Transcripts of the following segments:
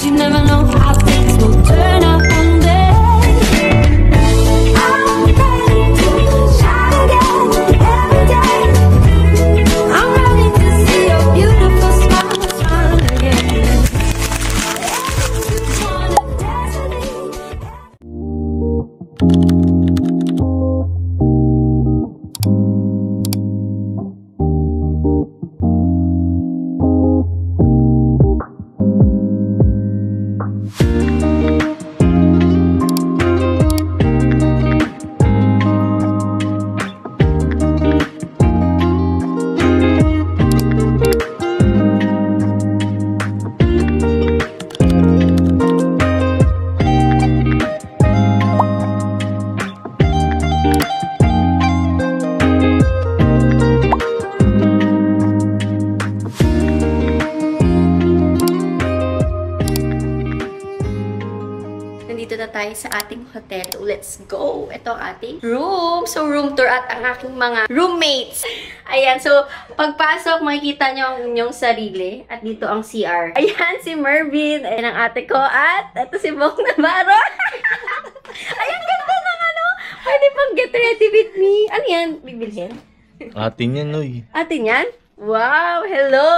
you never know how things will turn out one day. I'm ready to shine again every day. I'm ready to see your beautiful smile, smile again. You wanna dance with me? Nandito na tayo sa ating hotel. Let's go! Ito ang ating room. So, room tour at ang aking mga roommates. Ayan. So, pagpasok, makikita nyo ang inyong sarili. At dito ang CR. Ayan, si Mervin. Ayan ang ate ko. At ito si Bong Navarro. Ayan, ganda ng ano. Pwede pang get ready with me. Ano yan? Bibilhin? Atin yan, Noy. Atin yan? Wow! Hello!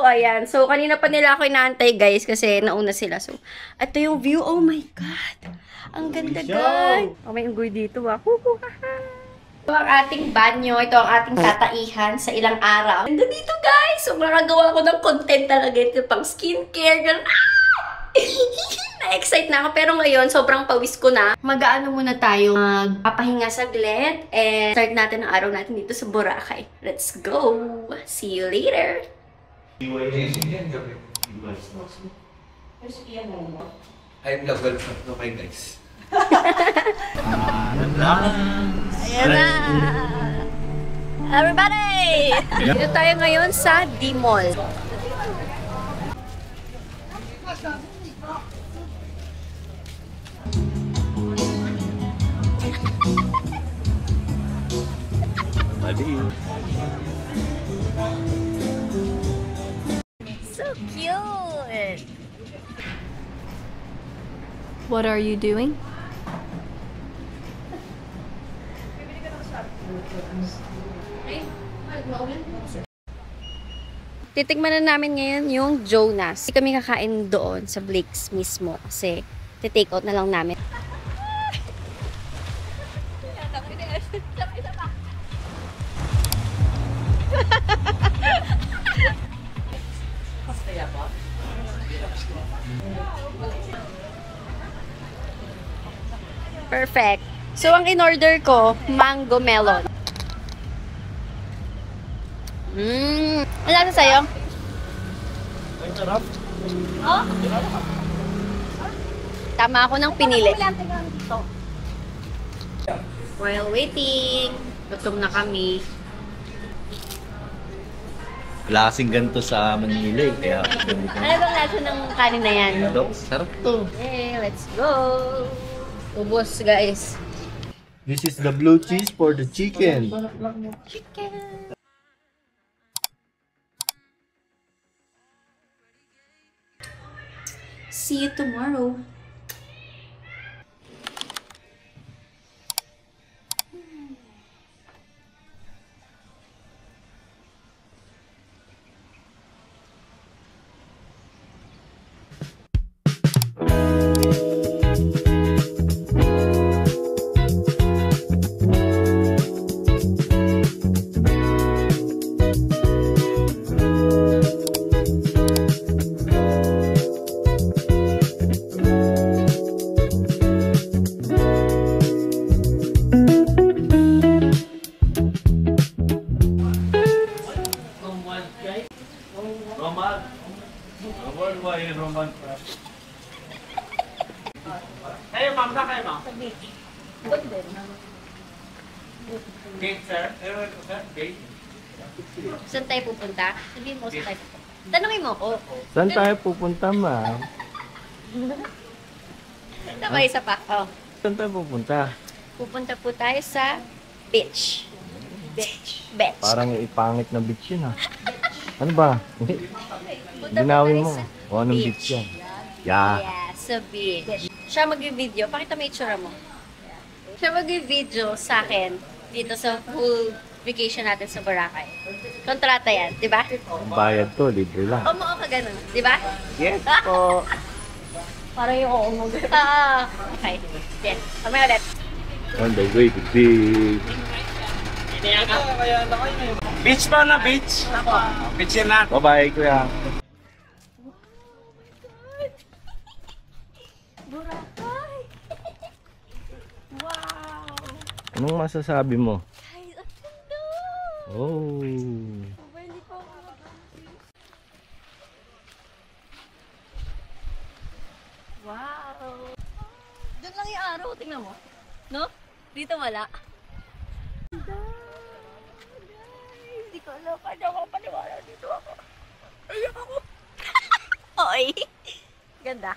Ayan. So, kanina pa nila ako inaantay, guys, kasi nauna sila. So, ito yung view. Oh my God! Ang ganda, guys! Oh, may unggoy dito, ah. Ito ang ating banyo. Ito ang ating tataihan sa ilang araw. Ganda dito, guys! So, makagawa ko ng content talaga. Ito pang skincare. Ganun. Na-excite na ako. Pero ngayon, sobrang pawis ko na. Mag-aano muna tayo. Magpapahinga saglit. And start natin ang araw natin dito sa Boracay. Let's go! See you later! I'm level no kayo guys. Ayan na! Everybody! Dito tayo ngayon sa D-Mall. So cute! What are you doing? Titikman na namin ngayon yung Jonas. Hindi kami kakain doon sa Blake's mismo kasi take out na lang namin. Perfect. So, ang in-order ko, mango melon. Ano lasa sa'yo? Ay, sarap. Oh? Tama ako ng pinili. While waiting, gutom na kami. Wala kasing ganito sa Manila eh. Kaya, Ano bang lasa ng kanin na yan? sarap to. Okay, let's go! Ubos, guys. This is the blue cheese for the chicken. Chicken! See you tomorrow. Roman. Kayo, ma'am, na kayo, ma'am? Good din. Gate, sir. Gate. Saan tayo pupunta? Sabihin mo, saan tayo pupunta? Tanungin mo ko. Saan tayo pupunta, ma'am? Tama, isa pa. Oh. Saan tayo pupunta? Pupunta po tayo sa beach. Beach. Beach. Parang ipangit na beach yun, ha? Ano ba? Punta po Ginawin tayo mo. sa O anong beach yan? Yeah. Yeah, sa beach. Siya mag-video. Pakita mo yung itsura mo. Siya mag-video sa akin dito sa full vacation natin sa Boracay. Kontrata yan, di ba? Ang bayad to, libre lang. Oo ka ganun, di ba? Yes po. Parang yung oo mo. Okay. Yes. Kami ulit. On the way to beach. Beach pa na, beach. Beach yan na. Bye-bye, kuya. Boracay! Wow! Anong masasabi mo? Ay, ang ganda! Oh. Aba, hindi pa ako wow! Doon lang yung araw, tingnan mo. No? Dito wala. Hindi ko alam pa ako paniwala dito ako. Ayak ako. Oy! Ganda.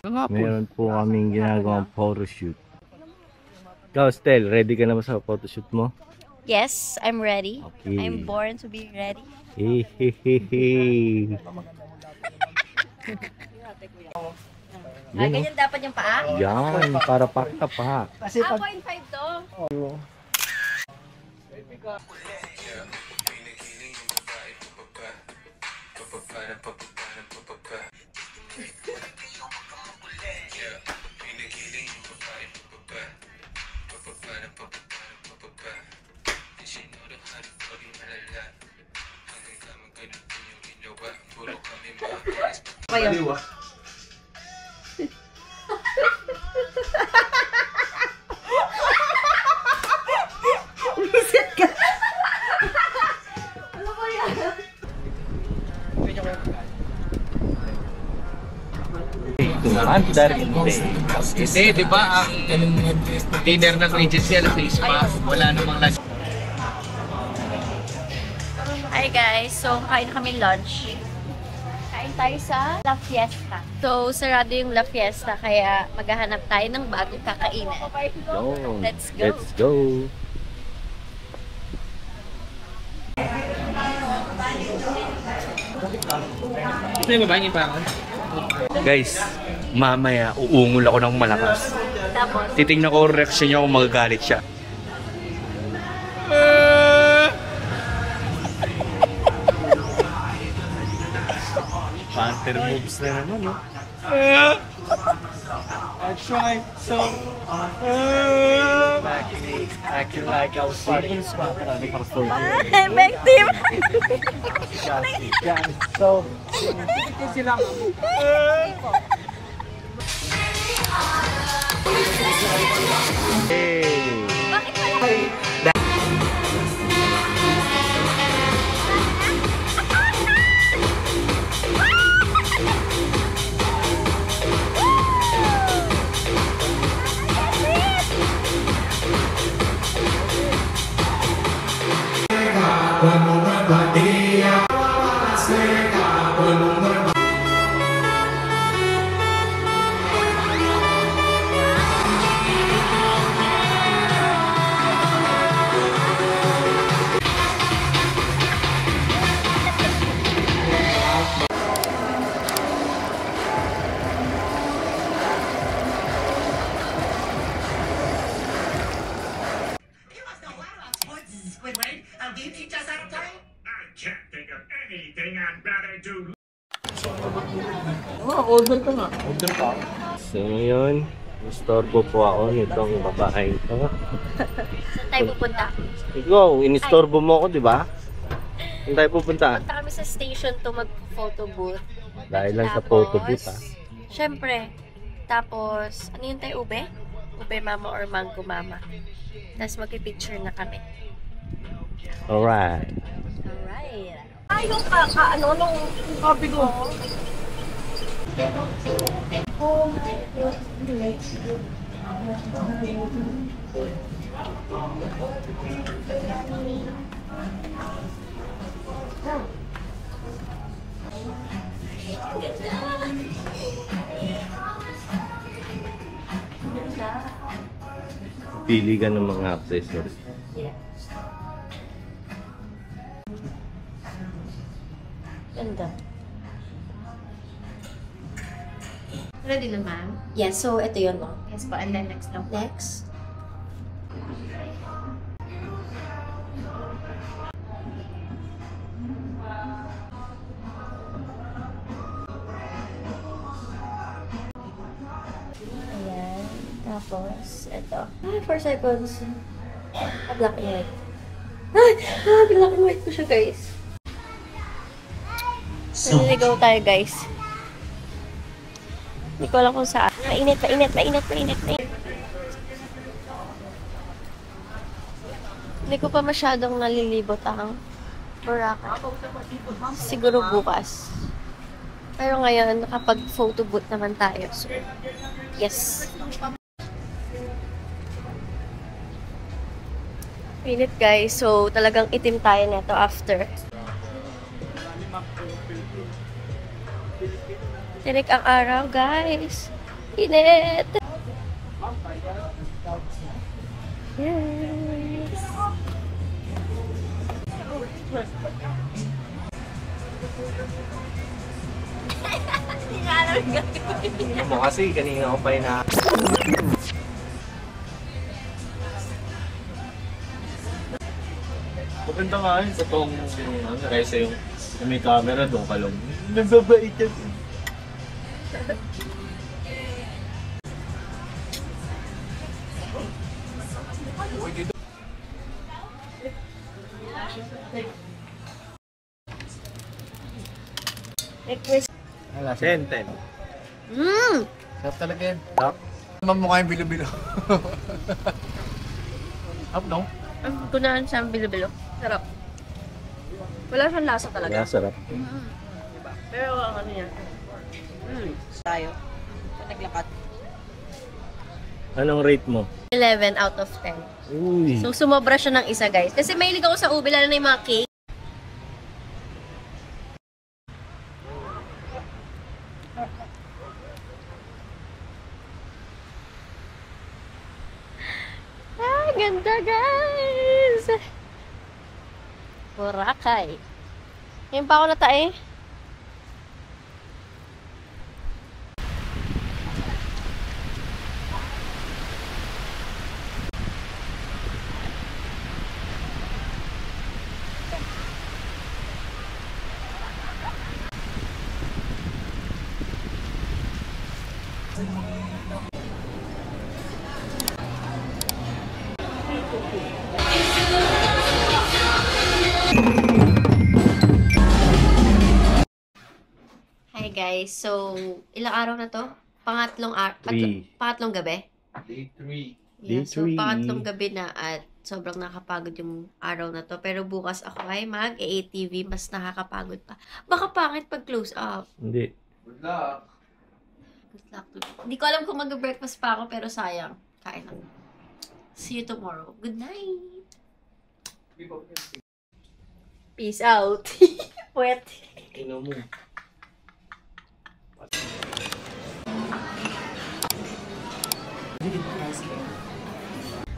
Meron po kaming ginagawang photoshoot. Ikaw, Stel, ready ka na ba sa photoshoot mo? Yes, I'm ready. Okay. I'm born to be ready. Hehehehe. Yan, Ganyan dapat yung paa? yan, para pakita pa. 0.5 to. Kayo. Visit ka. Ano ba yan? Hindi, di ba ang dinner ng Regency alas 6 pa? Wala namang lunch. Hi guys, so kain kami lunch. Kain tayo sa La Fiesta. So, sarado yung La Fiesta, kaya maghahanap tayo ng bagong kakainan. Yo, Let's go. Let's go. Ito yung babae niya parang. Guys, mamaya uungol ako ng malakas. Tapos, Titingnan ko reaction niya kung magagalit siya. Panther moves na naman, no? I tried so Acting like I was fighting spot. effective! So, sila. hey. Bakit wala? So ngayon, istorbo po ako nitong babaeng to. Saan tayo pupunta? Ikaw, inistorbo mo ako, di ba? Saan tayo pupunta? Punta kami sa station to mag-photo booth. Dahil lang sa Tapos, photo booth, ha? Syempre. Tapos, ano yun tayo, ube? Ube mama or mango mama. Tapos magpipicture na kami. Alright. Alright. Ayaw ka, ano, nung copy ko. Pili ka ng mga accessories. Ganda. Ready na, ma'am? Yes, so ito yun, no? Yes po, and then next lang po. Next. Ayan. Tapos, ito. 4 seconds. Black and white. Black and white ko siya, guys. Naliligaw tayo, guys. Hindi ko alam kung saan. Mainit. Hindi ko pa masyadong nalilibot ang Boracay. Siguro bukas. Pero ngayon, nakapag-photo booth naman tayo. So, yes. Init, guys. So, talagang itim tayo neto after. Tinik ang araw, guys. Init! Yes! Mo kasi kanina ko pa ina. Maganda nga yun sa tong kaysa yung may camera doon ka lang. Nababait yan. Ala, 10. Sarap talaga yan. Sarap. Naman mukha yung bilo-bilo. Up, no? Ang gunahan sa bilo-bilo. Sarap. Wala siyang lasa talaga. Kaya sarap. Pero ang ano yan. Tayo. Naglakad. Anong rate mo? 11 out of 10. Uy. So, sumobra siya ng isa, guys. Kasi mahilig ako sa ube, lalo na yung mga cake. Ah, ganda, guys! Boracay. Ngayon pa ako natae. Hi guys, so ilang araw na to? Pangatlong gabi? Day 3. Yeah, Day so three. pangatlong gabi na at sobrang nakapagod yung araw na to. Pero bukas ako ay mag-ATV, mas nakakapagod pa. Baka pangit pag close up. Hindi. Good luck. Good luck to you. Hindi ko alam kung mag-breakfast pa ako, pero sayang. Kain lang. See you tomorrow. Good night! Peace out! Puwet! Ino mo.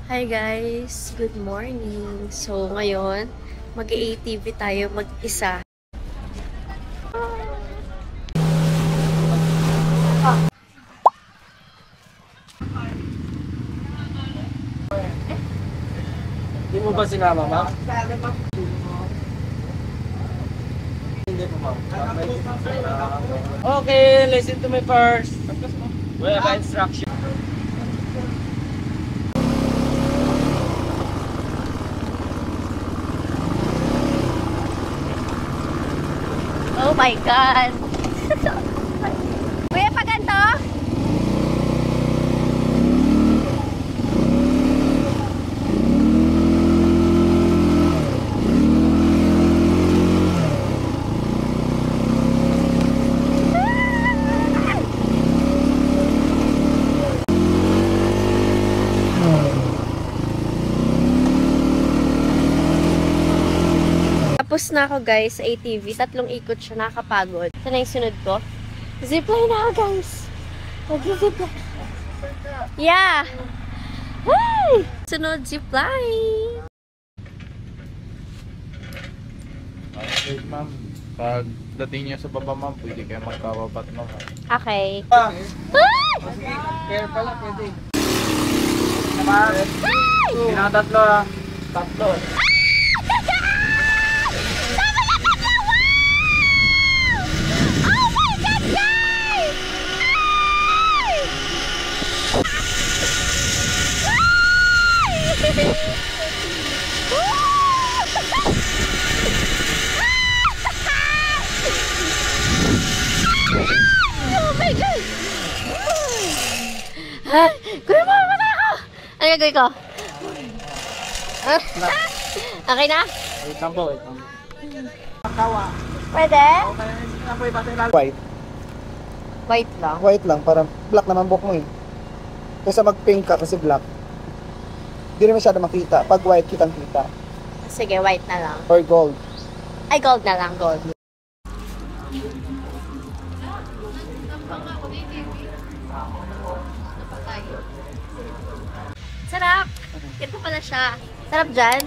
Hi guys! Good morning! So ngayon, mag-ATV tayo mag-isa. Hindi mo ba sinama, ma'am? Okay, listen to me first. We have instruction. Oh my God! Kuya, pa ganito? Tapos na ako guys sa ATV. 3 ikot siya, nakakapagod. Ito na yung sunod ko. Zipline na ako guys. Mag-zipline. Yeah! Hey! Sunod zipline. Okay, ma'am. Pag dating niya sa baba ma'am, pwede kayo magkawabat naman. Okay. Kaya pala, pwede. Tatlo ah. Tatlo. Oh my God! Kuya mo, matay ako! Ano gagawin ko? Okay na? Wait lang po, wait lang. Pwede? White. White lang. White lang, para black naman buhok mo eh. Kaysa mag-pink ka kasi black. Hindi rin masyado makita. Pag white, kitang-kita. Sige, white na lang. Or gold. Ay, gold na lang, gold. Sarap! Ito pala siya. Sarap dyan.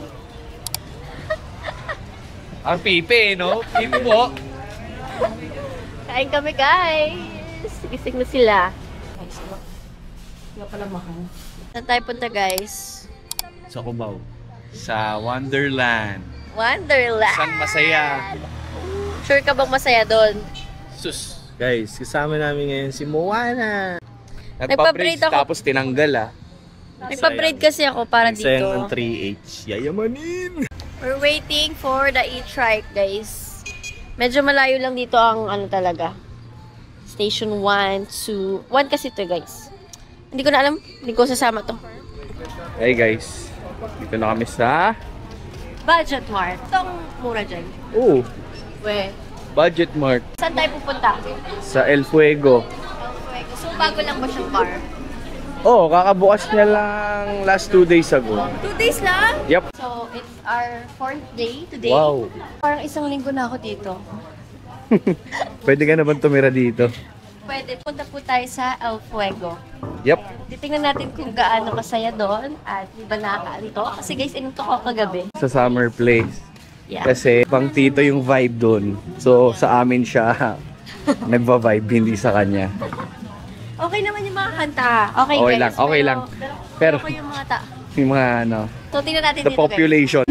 Ang pipi, no? Pipi mo. Kain kami, guys. Gising na sila. Saan tayo punta, guys? Sa Cubao. Sa Wonderland. Wonderland! San masaya. Sure ka bang masaya doon? Sus. Guys, kasama namin ngayon si Moana. Nagpa-braid Nagpa-braid ako. tapos tinanggal ah. Nagpa-braid kasi ako para Sayang ng dito. 3H. Yayamanin! We're waiting for the e-trike, guys. Medyo malayo lang dito ang ano talaga. Station 1 to... 1 kasi ito, guys. Hindi ko na alam. Hindi ko sasama to. Hey guys. Dito na kami sa... Budget Mart. Itong mura dyan. Oh, We. Budget Mart. Saan tayo pupunta? Sa El Fuego. So, bago lang ba siyang bar? Oh, kakabukas niya lang last 2 days ago. 2 days lang? Yep. So, it's our 4th day today. Wow. Parang isang linggo na ako dito. Pwede ka naman tumira dito. Pwede. Punta po tayo sa El Fuego. Yep. Titingnan natin kung gaano kasaya doon at iba nakakaalito. Kasi guys, inutok ako kagabi. Sa summer place. Yeah. Kasi pang tito yung vibe doon. So sa amin siya nagva-vibe, hindi sa kanya. Okay naman yung mga kanta. Okay, Okay guys. lang, okay lang. Pero Pero- yung mga Yung mga ano, So, tingnan natin the dito, guys. population.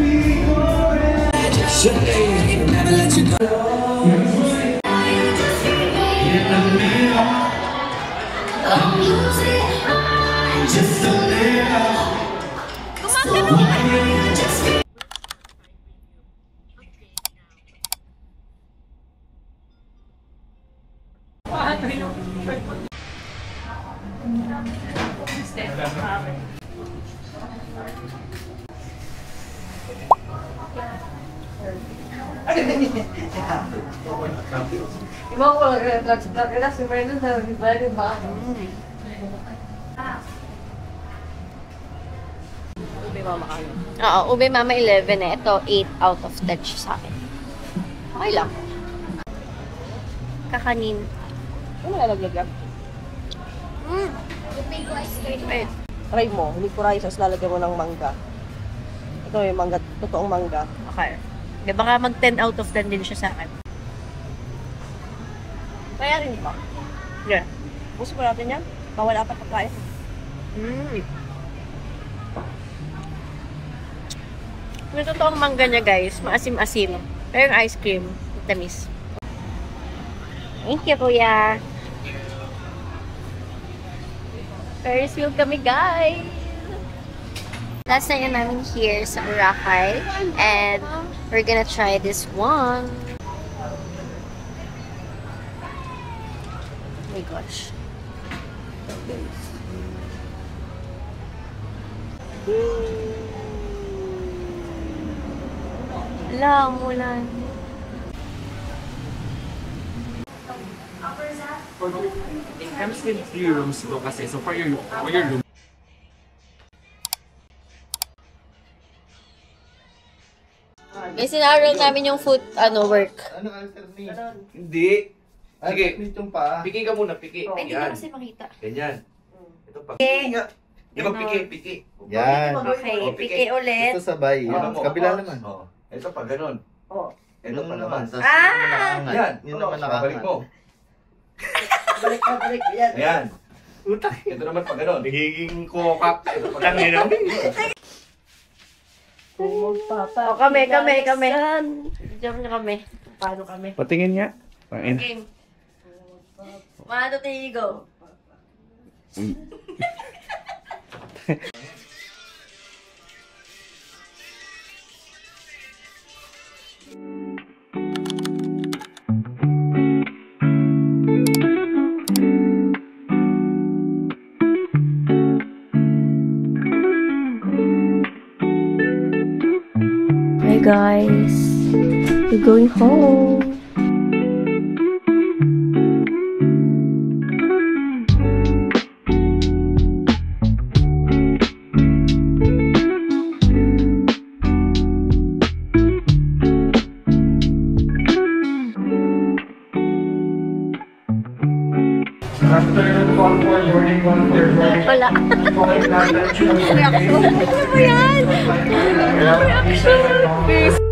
Oo, ube mama 11 eh. Ito, 8 out of 10 siya sa akin. Okay lang. Kakanin. Ano lalaglag yan? Wait. Try mo, hindi ko rice, lalagyan mo ng mangga. Ito yung mangga, totoong mangga. Okay. Okay, baka mag 10 out of 10 din siya sa akin. Kaya rin ba? Yeah. Gusto ko natin yan. Bawal apat pagkain. Yung totoong mangga niya, guys, maasim-asim. Pero yung ice cream, tamis. Thank you, kuya. Ferris wheel kami, guys. Last night na namin here sa Boracay. And we're gonna try this one. Oh my gosh. Wala, umulan. It comes with 3 rooms to kasi. So for your room, Guys, sinarrow namin yung food, work. Ano alternate? Hindi. Sige, Alternate yung paa. piki ka muna, piki. Ay, hindi ko Yan. kasi makita. Ganyan. Ito pa. Nga. Di ba piki, piki? Yan. Okay, Oh, piki ulit. Ito sabay. Ano mo? Kabila naman. Oh. Ito pa, ganun. Ito pa naman. Yan. Yun naman Babalik mo. Balik. Yan. Ayan. Ito naman pag gano'n. Nagiging kokak. Tangin naman. O kami. Diyan na kami. Paano kami? Patingin nga. Pangin. Game. 1, 2, 3, go. Hi guys, we're going home. Wala. Reaction. Ano ba yan? Reaction.